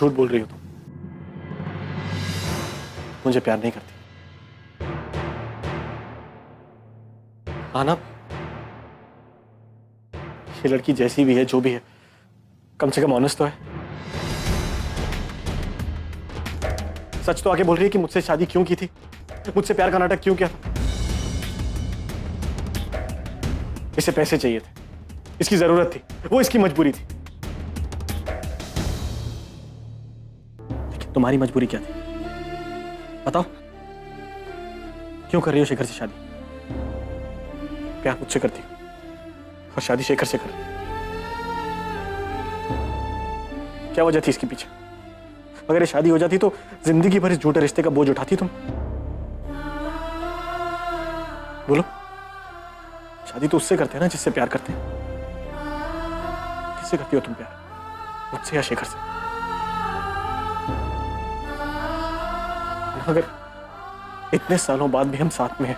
झूठ बोल रही हो तुम। मुझे प्यार नहीं करती। आना, ये लड़की जैसी भी है, जो भी है, कम से कम ऑनेस्ट तो है। सच तो आके बोल रही है कि मुझसे शादी क्यों की थी, मुझसे प्यार का नाटक क्यों किया था। इसे पैसे चाहिए थे, इसकी जरूरत थी, वो इसकी मजबूरी थी। लेकिन तुम्हारी मजबूरी क्या थी, बताओ? क्यों कर रही हो शेखर से शादी? प्यार मुझसे करती हो और शादी शेखर से कर। क्या वजह थी इसके पीछे? अगर ये शादी हो जाती तो जिंदगी भर इस झूठे रिश्ते का बोझ उठाती तुम? बोलो। शादी तो उससे करते हैं ना जिससे प्यार करते हैं। किससे करती हो तुम प्यार, मुझसे या शेखर से? अगर इतने सालों बाद भी हम साथ में हैं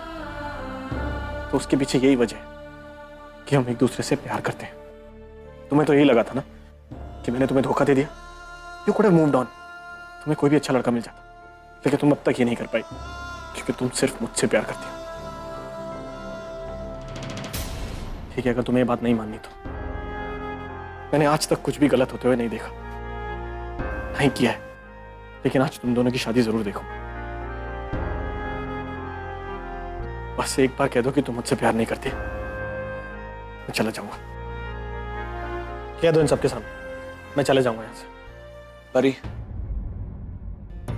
तो उसके पीछे यही वजह है कि हम एक दूसरे से प्यार करते हैं। तुम्हें तो यही लगा था ना कि मैंने तुम्हें धोखा दे दिया। You could have moved on, तुम्हें कोई भी अच्छा लड़का मिल जाता, लेकिन तुम अब तक ये नहीं कर पाई क्योंकि तुम सिर्फ मुझसे प्यार करती हो। ठीक है, अगर तुम्हें ये बात नहीं माननी तो मैंने आज तक कुछ भी गलत होते हुए नहीं देखा, नहीं किया है, लेकिन आज तुम दोनों की शादी जरूर देखो। बस एक बार कह दो कि तुम मुझसे प्यार नहीं करती, मैं चला जाऊंगा। कह दो इन सबके सामने, मैं चले जाऊंगा यहां से। परी,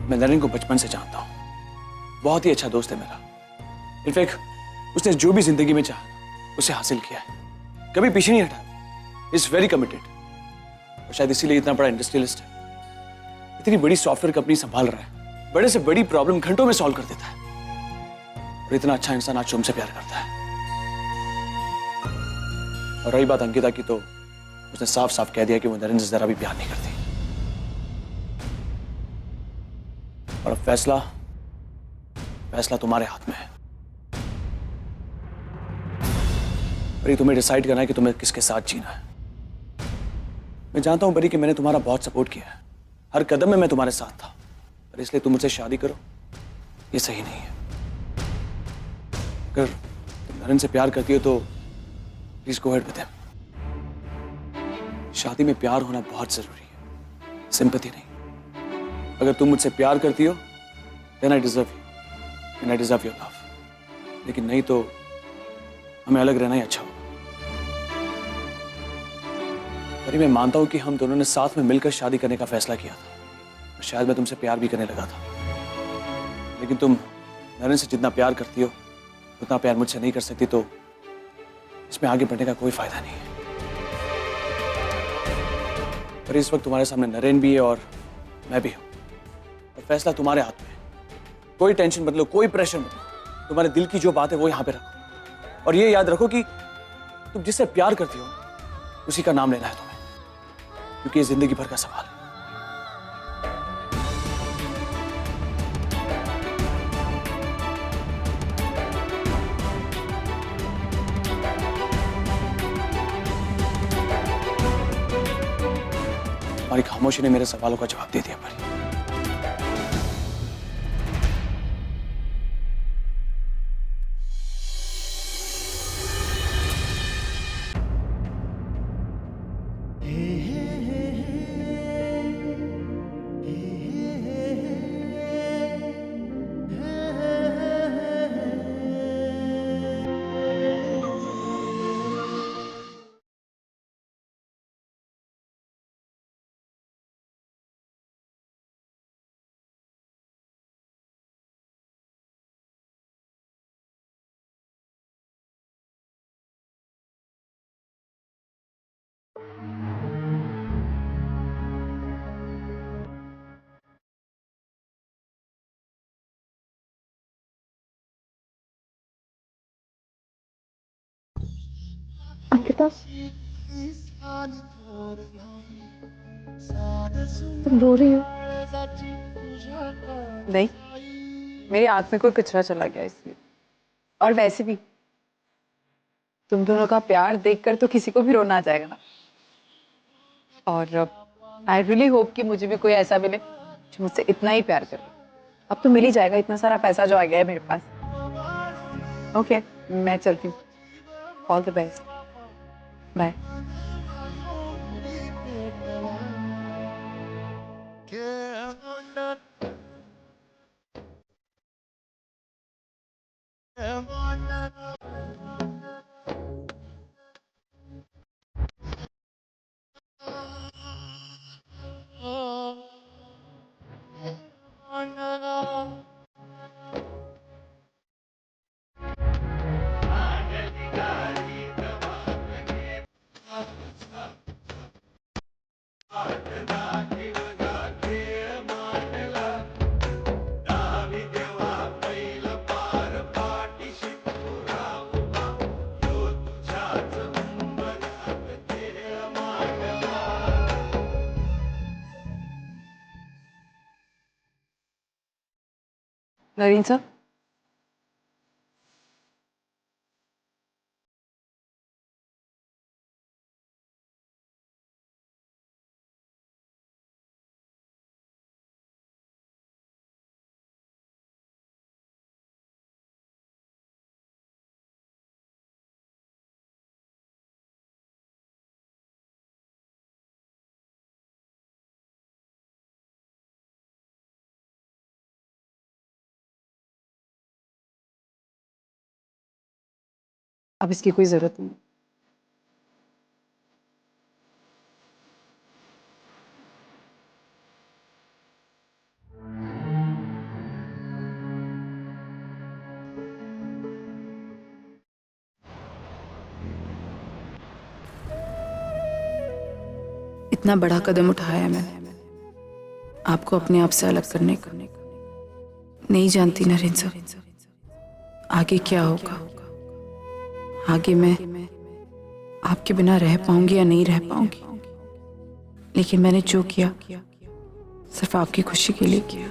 मैं नरेन को बचपन से जानता हूं, बहुत ही अच्छा दोस्त है मेरा। इनफैक्ट उसने जो भी जिंदगी में चाहा उसे हासिल किया है, कभी पीछे नहीं हटा। इज वेरी कमिटेड और शायद इसीलिए इतना बड़ा इंडस्ट्रियलिस्ट है, इतनी बड़ी सॉफ्टवेयर कंपनी संभाल रहा है, बड़े से बड़ी प्रॉब्लम घंटों में सॉल्व कर देता है। और इतना अच्छा इंसान आज तुमसे प्यार करता है। और रही बात अंकिता की, तो उसने साफ साफ कह दिया कि वो नरेन से जरा भी प्यार नहीं करती। और अब फैसला तुम्हारे हाथ में है। बरी, तुम्हें डिसाइड करना है कि तुम्हें किसके साथ जीना है। मैं जानता हूं बरी कि मैंने तुम्हारा बहुत सपोर्ट किया है, हर कदम में मैं तुम्हारे साथ था, पर इसलिए तुम मुझसे शादी करो ये सही नहीं है। अगर तुम नरेन से प्यार करती हो तो please go ahead with him. शादी में प्यार होना बहुत जरूरी है, सिंपैथी नहीं। अगर तुम मुझसे प्यार करती हो then I deserve you and I deserve your love, लेकिन नहीं तो हमें अलग रहना ही अच्छा होगा। परी, मैं मानता हूं कि हम दोनों ने साथ में मिलकर शादी करने का फैसला किया था और शायद मैं तुमसे प्यार भी करने लगा था, लेकिन तुम नरेन से जितना प्यार करती हो उतना प्यार मुझसे नहीं कर सकती, तो इसमें आगे बढ़ने का कोई फायदा नहीं है। पर इस वक्त तुम्हारे सामने नरेन भी है और मैं भी हूं, और फैसला तुम्हारे हाथ में है। कोई टेंशन मत लो, कोई प्रेशर मत लो, तुम्हारे दिल की जो बात है वो यहां पे रखो, और ये याद रखो कि तुम जिससे प्यार करती हो उसी का नाम लेना है तुम्हें, क्योंकि ये जिंदगी भर का सवाल है। तुम्हारी खामोशी ने मेरे सवालों का जवाब दे दिया परी। अंकिता, तुम रो रही हो? नहीं, मेरी आंख में कोई कचरा चला गया इसलिए। और वैसे भी तुम दोनों का प्यार देखकर तो किसी को भी रोना आ जाएगा ना। और आई रियली होप कि मुझे भी कोई ऐसा मिले जो मुझसे इतना ही प्यार करे। अब तो मिल ही जाएगा, इतना सारा पैसा जो आ गया है मेरे पास। ओके, मैं चलती हूँ। All the best, bye. Narin sir, अब इसकी कोई जरूरत नहीं। इतना बड़ा कदम उठाया मैंने आपको अपने आप से अलग करने का। नहीं जानती नरेन सर आगे क्या होगा। आगे मैं आपके बिना रह पाऊंगी या नहीं रह पाऊंगी, लेकिन मैंने जो किया सिर्फ आपकी खुशी के लिए किया,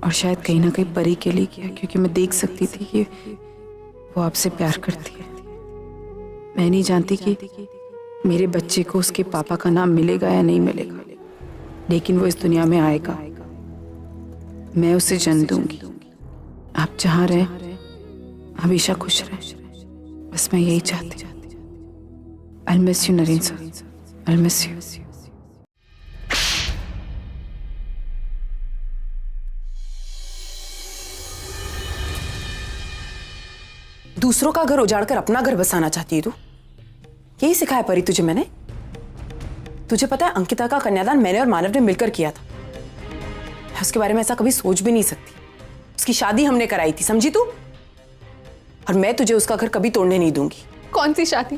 और शायद कहीं ना कहीं परी के लिए किया, क्योंकि मैं देख सकती थी कि वो आपसे प्यार करती है। मैं नहीं जानती कि मेरे बच्चे को उसके पापा का नाम मिलेगा या नहीं मिलेगा, लेकिन वो इस दुनिया में आएगा। मैं उसे जन्म दूंगी। आप जहां रहें हमेशा खुश रहें, बस मैं यही चाहती हूँ। I miss you Naren sir, I miss you. दूसरों का घर उजाड़कर अपना घर बसाना चाहती है तू? यही सिखाया परी तुझे मैंने? तुझे पता है अंकिता का कन्यादान मैंने और मानव ने मिलकर किया था। मैं उसके बारे में ऐसा कभी सोच भी नहीं सकती। उसकी शादी हमने कराई थी, समझी तू? और मैं तुझे उसका घर कभी तोड़ने नहीं दूंगी। कौन सी शादी?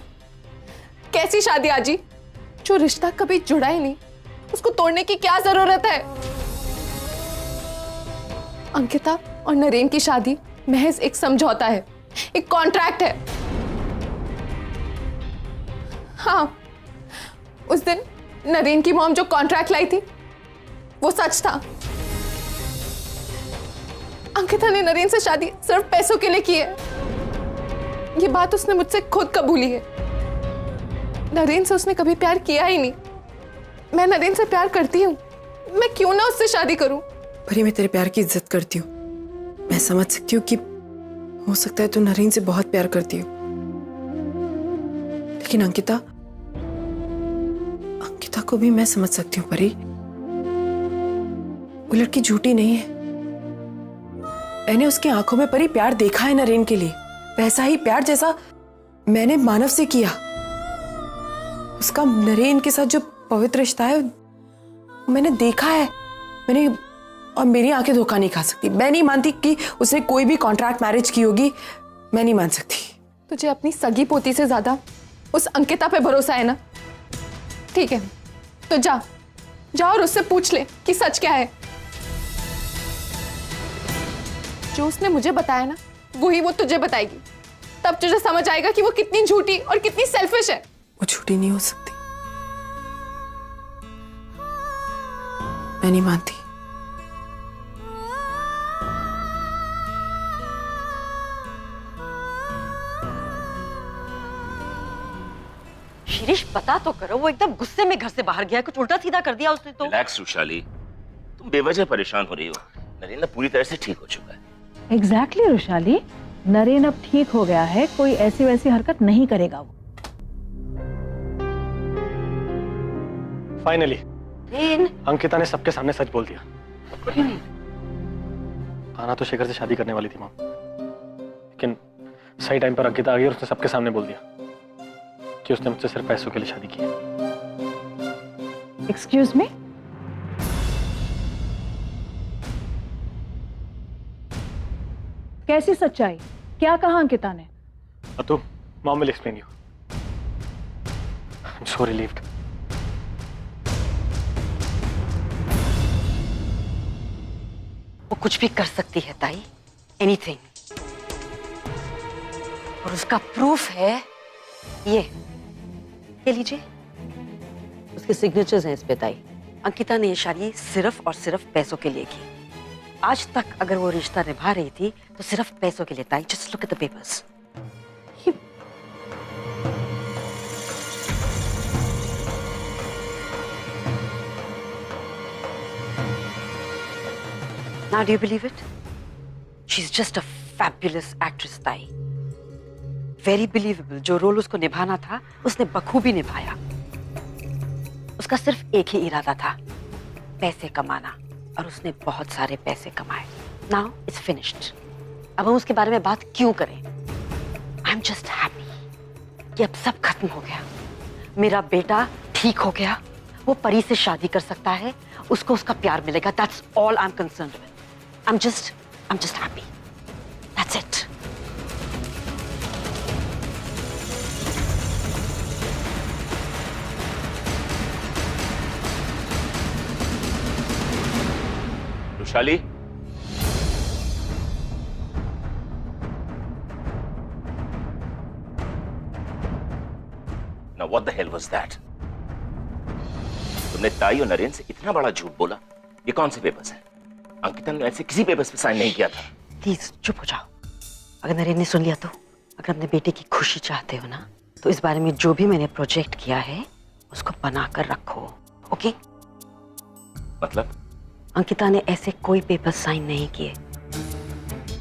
कैसी शादी आजी? जो रिश्ता कभी जुड़ा ही नहीं, उसको तोड़ने की क्या जरूरत है? अंकिता और नरेन की शादी महज एक समझौता है, एक कॉन्ट्रैक्ट है। हाँ, उस दिन नरेन की मॉम जो कॉन्ट्रैक्ट लाई थी वो सच था। अंकिता ने नरेन से शादी सिर्फ पैसों के लिए की है। ये बात उसने मुझसे खुद कबूली है। नरेन से उसने कभी प्यार किया ही नहीं। मैं नरेन से प्यार करती हूँ, मैं क्यों ना उससे शादी करूं? परी, मैं तेरे प्यार की इज्जत करती हूँ। मैं समझ सकती हूँ कि हो सकता है तू नरेन से बहुत प्यार करती हो, लेकिन अंकिता को भी मैं समझ सकती हूँ परी। वो लड़की झूठी नहीं है। मैंने उसकी आंखों में परी प्यार देखा है नरेन के लिए, वैसा ही प्यार जैसा मैंने मानव से किया। उसका नरेन के साथ जो पवित्र रिश्ता है मैंने देखा है। और मेरी आंखें धोखा नहीं खा सकती। मैं नहीं मानती कि उसने कोई भी कॉन्ट्रैक्ट मैरिज की होगी। मैं नहीं मान सकती। तुझे अपनी सगी पोती से ज्यादा उस अंकिता पे भरोसा है ना? ठीक है, तो जा और उससे पूछ ले कि सच क्या है। जो उसने मुझे बताया ना, वही वो तुझे बताएगी। तब तुझे समझ आएगा कि वो कितनी झूठी और कितनी सेल्फिश है। वो झूठी नहीं हो सकती। मैं नहीं मानती। शिरीष, पता तो करो, वो एकदम गुस्से में घर से बाहर गया, कुछ उल्टा सीधा कर दिया उसने तो। रिलैक्स रुशाली, तुम बेवजह परेशान हो रही हो। नरेन पूरी तरह से ठीक हो चुका है। एग्जैक्टली रुशाली, नरेन अब ठीक हो गया है, कोई ऐसी वैसी हरकत नहीं करेगा वो। फाइनली नरेन, अंकिता ने सबके सामने सच बोल दिया। आना तो शेखर से शादी करने वाली थी माँ, लेकिन सही टाइम पर अंकिता आ गई और उसने सबके सामने बोल दिया कि उसने मुझसे सिर्फ पैसों के लिए शादी की है। एक्सक्यूज मी, कैसी सच्चाई? क्या कहा अंकिता ने? Atu, mom will explain you. I am so relieved. वो कुछ भी कर सकती है ताई, एनीथिंग। और उसका प्रूफ है ये लीजिए, उसके सिग्नेचर्स हैं इस पे ताई। अंकिता ने ये शादी सिर्फ और सिर्फ पैसों के लिए की। आज तक अगर वो रिश्ता निभा रही थी तो सिर्फ पैसों के लिए ताई। Just look at the papers. Now do you believe it? She's just a fabulous actress, ताई। Very believable। जो रोल उसको निभाना था उसने बखूबी निभाया। उसका सिर्फ एक ही इरादा था, पैसे कमाना, और उसने बहुत सारे पैसे कमाए। Now it's finished। अब हम उसके बारे में बात क्यों करें? I'm just happy कि अब सब खत्म हो गया। मेरा बेटा ठीक हो गया, वो परी से शादी कर सकता है, उसको उसका प्यार मिलेगा। That's all I'm concerned with। I'm just happy। That's it। Rushali, now what the hell was that? तुमने ताई और नरेन से इतना बड़ा झूठ बोला। ये कौन से पेपर्स हैं? अंकिता ने ऐसे किसी पेपर्स पे साइन नहीं किया था। प्लीज चुप हो जाओ। अगर नरेन ने सुन लिया तो? अगर अपने बेटे की खुशी चाहते हो ना, तो इस बारे में जो भी मैंने प्रोजेक्ट किया है उसको बना कर रखो, ओके? मतलब? अंकिता ने ऐसे कोई पेपर्स साइन नहीं किए।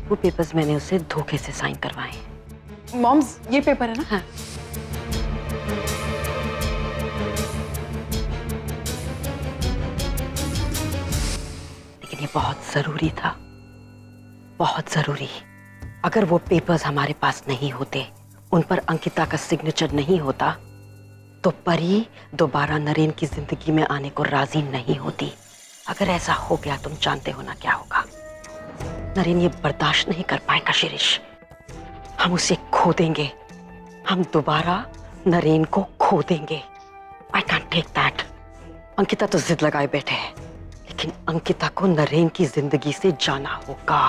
वो पेपर्स मैंने उसे धोखे से साइन करवाए हैं। मॉम्स, ये पेपर है ना? हाँ। लेकिन ये बहुत जरूरी था, बहुत जरूरी। अगर वो पेपर्स हमारे पास नहीं होते, उन पर अंकिता का सिग्नेचर नहीं होता, तो परी दोबारा नरेन की जिंदगी में आने को राजी नहीं होती। अगर ऐसा हो गया, तुम जानते हो ना क्या होगा। नरेन ये बर्दाश्त नहीं कर पाएगा शिरीष। हम उसे खो देंगे, हम दोबारा नरेन को खो देंगे। I can't take that. Ankita तो जिद लगाए बैठे है, लेकिन अंकिता को नरेन की जिंदगी से जाना होगा,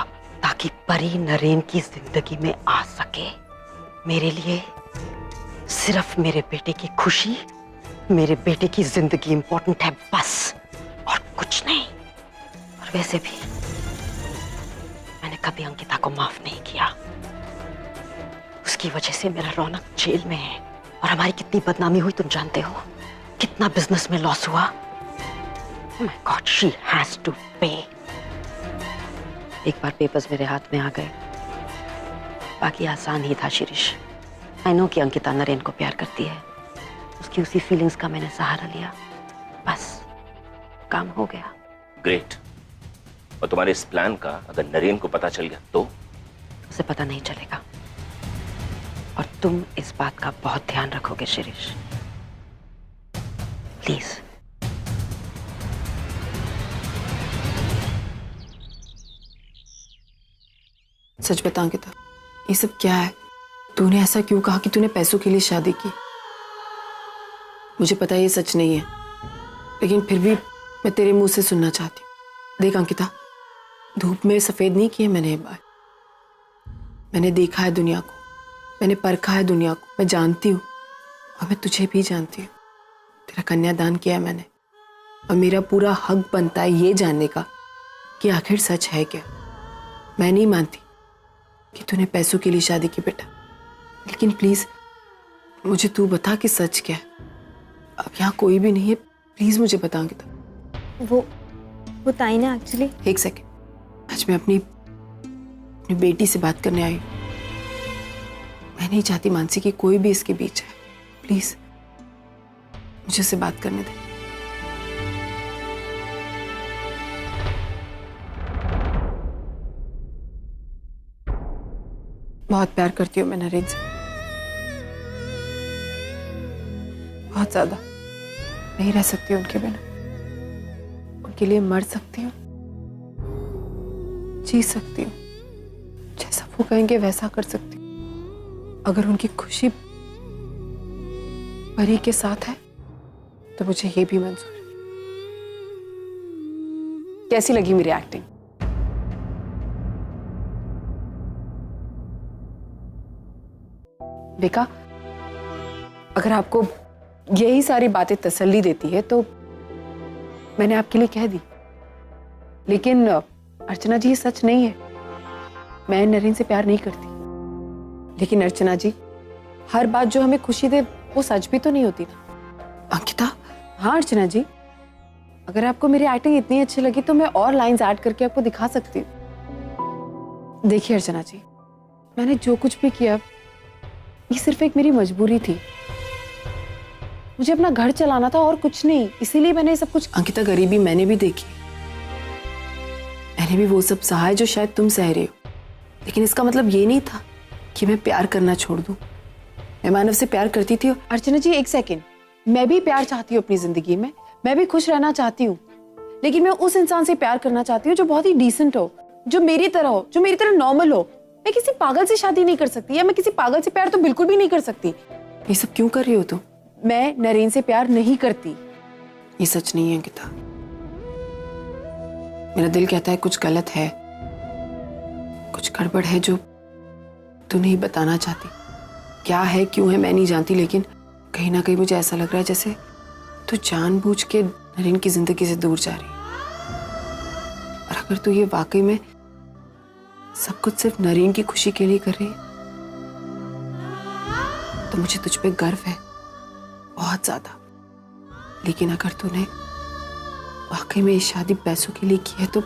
ताकि परी नरेन की जिंदगी में आ सके। मेरे लिए सिर्फ मेरे बेटे की खुशी, मेरे बेटे की जिंदगी इंपॉर्टेंट है, बस, और कुछ नहीं। और वैसे भी मैंने कभी अंकिता को माफ नहीं किया। उसकी वजह से मेरा रौनक जेल में है, और हमारी कितनी बदनामी हुई तुम जानते हो, कितना बिजनेस में लॉस हुआ। My God, she has to pay। एक बार पेपर्स मेरे हाथ में आ गए, बाकी आसान ही था शिरीष। आई नो कि अंकिता नरेन को प्यार करती है, उसकी उसी फीलिंग्स का मैंने सहारा लिया, बस काम हो गया। ग्रेट। और तुम्हारे इस प्लान का अगर नरेन को पता चल गया तो? उसे पता नहीं चलेगा, और तुम इस बात का बहुत ध्यान रखोगे शिरीष, प्लीज। सच बता अंकिता, ये सब क्या है? तूने ऐसा क्यों कहा कि तूने पैसों के लिए शादी की? मुझे पता है ये सच नहीं है, लेकिन फिर भी मैं तेरे मुंह से सुनना चाहती हूँ। देख अंकिता, धूप में सफेद नहीं किए मैंने ये बात। मैंने देखा है दुनिया को, मैंने परखा है दुनिया को, मैं जानती हूँ, और मैं तुझे भी जानती हूँ। तेरा कन्यादान किया है मैंने, और मेरा पूरा हक बनता है ये जानने का कि आखिर सच है क्या। मैं नहीं मानती कि तूने पैसों के लिए शादी की बेटा, लेकिन प्लीज मुझे तू बता कि सच क्या है। अब यहाँ कोई भी नहीं है, प्लीज मुझे बता अंकिता। वो ताई ना एक्चुअली। एक सेकेंड, आज मैं अपनी बेटी से बात करने आई हूँ। मैं नहीं चाहती मानसी कि कोई भी इसके बीच है। प्लीज मुझे उससे बात करने दे। बहुत प्यार करती हूँ मैं नरेन से, बहुत ज्यादा। नहीं रह सकती उनके बिना, उनके लिए मर सकती हूँ, जी सकती हूँ, जैसा वो कहेंगे वैसा कर सकती हूँ। अगर उनकी खुशी परी के साथ है तो मुझे ये भी मंजूर है। कैसी लगी मेरी एक्टिंग? बेका, अगर आपको यही सारी बातें तसल्ली देती है तो मैंने आपके लिए कह दी, लेकिन अर्चना जी ये सच नहीं है। मैं नरेन से प्यार नहीं करती, लेकिन अर्चना जी हर बात जो हमें खुशी दे वो सच भी तो नहीं होती ना। अंकिता। हाँ अर्चना जी, अगर आपको मेरी एक्टिंग इतनी अच्छी लगी तो मैं और लाइंस ऐड करके आपको दिखा सकती हूँ। देखिए अर्चना जी, मैंने जो कुछ भी किया ये सिर्फ एक मेरी मजबूरी थी। मुझे अपना घर चलाना था और कुछ नहीं, इसीलिए मैंने सब कुछ। अंकिता, गरीबी मैंने भी देखी, मैंने भी वो सब सहा है जो शायद तुम सह रहे हो, लेकिन इसका मतलब ये नहीं था कि मैं प्यार करना छोड़ दूं। मैं मानव से प्यार करती थी। अर्चना जी एक सेकेंड, मैं भी प्यार चाहती हूँ अपनी जिंदगी में, मैं भी खुश रहना चाहती हूँ, लेकिन मैं उस इंसान से प्यार करना चाहती हूँ जो बहुत ही डिसेंट हो, जो मेरी तरह हो, जो मेरी तरह नॉर्मल हो। मैं किसी पागल से शादी नहीं कर सकती, या मैं किसी पागल से प्यार तो बिल्कुल भी नहीं कर सकती। ये सब क्यों कर रही हो तुम? मैं नरेन से प्यार नहीं करती। ये सच नहीं है अंकिता, मेरा दिल कहता है कुछ गलत है, कुछ गड़बड़ है जो तू नहीं बताना चाहती। क्या है क्यों है मैं नहीं जानती, लेकिन कहीं ना कहीं मुझे ऐसा लग रहा है जैसे तू जानबूझ के नरेन की जिंदगी से दूर जा रही है। और अगर तू ये वाकई में सब कुछ सिर्फ नरेन की खुशी के लिए कर रही है तो मुझे तुझ पे गर्व है, बहुत ज्यादा। लेकिन अगर तूने वाकई में ये शादी पैसों के लिए की है तो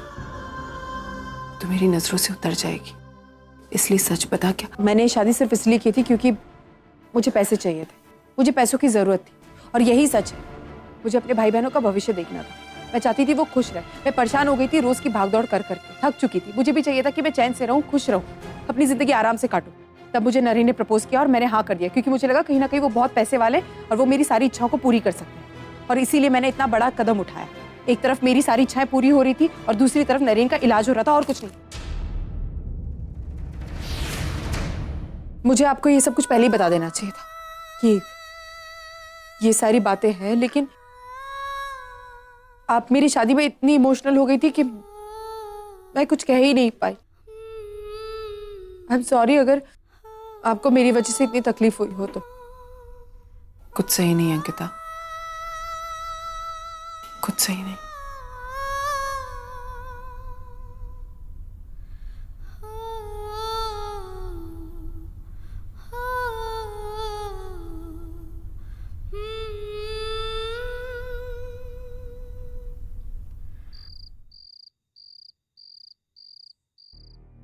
मेरी नजरों से उतर जाएगी। इसलिए सच बता, क्या मैंने ये शादी सिर्फ इसलिए की थी क्योंकि मुझे पैसे चाहिए थे, मुझे पैसों की जरूरत थी। और यही सच है, मुझे अपने भाई बहनों का भविष्य देखना था। मैं चाहती थी वो खुश रहे। मैं परेशान हो गई थी रोज की भागदौड़ कर करके, थक चुकी थी। मुझे भी चाहिए था कि मैं चैन से रहूं, खुश रहूं, अपनी जिंदगी आराम से काटूं। तब मुझे नरेन ने प्रपोज किया और मैंने हाँ कर दिया, क्योंकि मुझे लगा कहीं ना कहीं वो बहुत पैसे वाले और वो मेरी सारी इच्छाओं को पूरी कर सकते हैं। और इसीलिए मैंने इतना बड़ा कदम उठाया। एक तरफ मेरी सारी इच्छाएं पूरी हो रही थी और दूसरी तरफ नरेन का इलाज हो रहा था, और कुछ नहीं। मुझे आपको ये सब कुछ पहले ही बता देना चाहिए था कि ये सारी बातें हैं, लेकिन आप मेरी शादी में इतनी इमोशनल हो गई थी कि मैं कुछ कह ही नहीं पाई। आई एम सॉरी अगर आपको मेरी वजह से इतनी तकलीफ हुई हो तो। कुछ सही नहीं अंकिता, कुछ सही नहीं।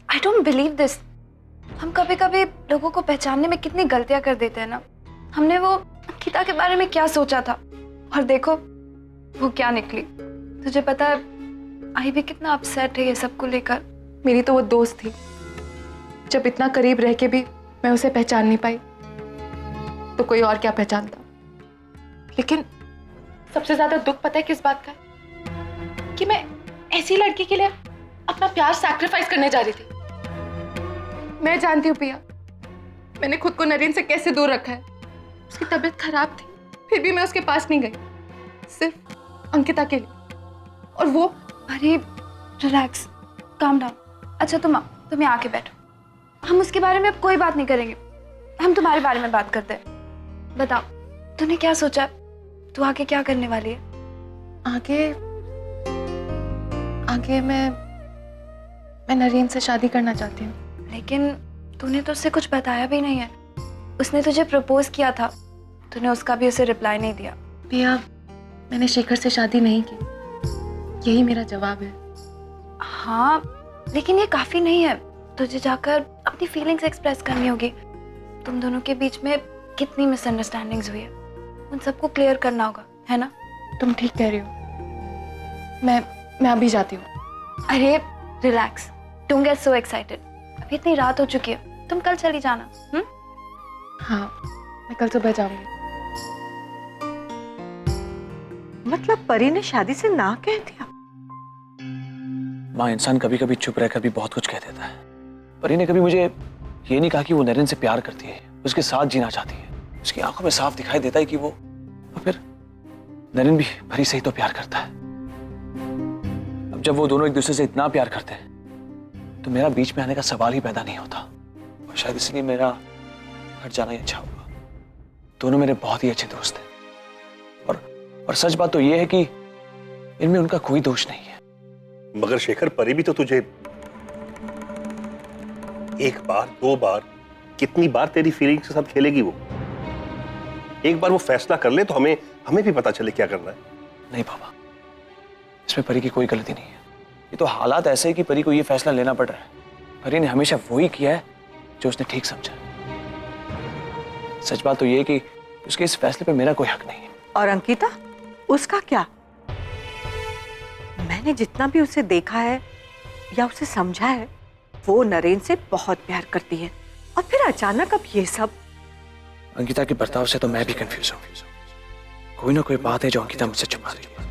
I don't believe this. हम कभी कभी लोगों को पहचानने में कितनी गलतियां कर देते हैं ना। हमने वो अंकिता के बारे में क्या सोचा था, और देखो वो क्या निकली। तुझे पता है आई भी कितना अपसेट है ये सब को लेकर। मेरी तो वो दोस्त थी, जब इतना करीब रह के भी मैं उसे पहचान नहीं पाई तो कोई और क्या पहचानता। लेकिन सबसे ज्यादा दुख पता है किस बात का है? कि मैं ऐसी लड़की के लिए अपना प्यार सैक्रिफाइस करने जा रही थी। मैं जानती हूँ पिया, मैंने खुद को नरेन से कैसे दूर रखा है। उसकी तबीयत खराब थी, फिर भी मैं उसके पास नहीं गई, सिर्फ अंकिता के लिए। और वो अरे रिलैक्स, काम डाउन। अच्छा तुम यहाँ आके बैठो, हम उसके बारे में अब कोई बात नहीं करेंगे, हम तुम्हारे बारे में बात करते हैं। बताओ तूने क्या सोचा, तू आगे क्या करने वाली है? आगे मैं नरेन से शादी करना चाहती हूँ। लेकिन तूने तो उससे कुछ बताया भी नहीं है। उसने तुझे प्रपोज किया था, तूने उसका भी उसे रिप्लाई नहीं दिया। भैया मैंने शेखर से शादी नहीं की, यही मेरा जवाब है। हाँ, लेकिन ये काफी नहीं है। तुझे जाकर अपनी फीलिंग्स एक्सप्रेस करनी होगी। तुम दोनों के बीच में कितनी मिसअंडरस्टैंडिंग्स हुई है, उन सबको क्लियर करना होगा, है ना? तुम ठीक कह रही हो। मैं अभी जाती हूँ। अरे relax, don't get so excited. अभी इतनी रात हो चुकी है, तुम कल चली जाना। हाँ, मैं कल सुबह जाऊंगी। मतलब परी ने शादी से ना कह दिया? माँ, इंसान कभी कभी चुप रहकर भी बहुत कुछ कह देता है। परी ने कभी मुझे ये नहीं कहा कि वो नरेन से प्यार करती है, उसके साथ जीना चाहती है। उसकी आंखों में साफ दिखाई देता है कि वो, और फिर नरेन भी परी से ही तो प्यार करता है। अब जब वो दोनों एक दूसरे से इतना प्यार करते हैं तो मेरा बीच में आने का सवाल ही पैदा नहीं होता। और शायद इसलिए मेरा हट जाना ही अच्छा होगा। दोनों मेरे बहुत ही अच्छे दोस्त हैं, और सच बात तो ये है कि इनमें उनका कोई दोष नहीं है। मगर शेखर, परी भी तो तुझे एक बार, दो बार, कितनी बार तेरी फीलिंग्स के साथ खेलेगी वो? एक बार वो फैसला कर ले तो हमें भी पता चले क्या करना है। नहीं पापा, इसमें परी की कोई गलती नहीं है। ये तो हालात ऐसे है कि परी को ये फैसला लेना पड़ रहा है। परी ने हमेशा वही किया है जो उसने ठीक समझा। सच बात तो ये है कि उसके इस फैसले पे मेरा कोई हक नहीं है। और अंकिता, उसका क्या? मैंने जितना भी उसे देखा है या उसे समझा है, वो नरेन से बहुत प्यार करती है, और फिर अचानक अब ये सब। अंकिता के बर्ताव से तो मैं भी कंफ्यूज हूँ। कोई ना कोई बात है जो अंकिता मुझसे छुपा रही है।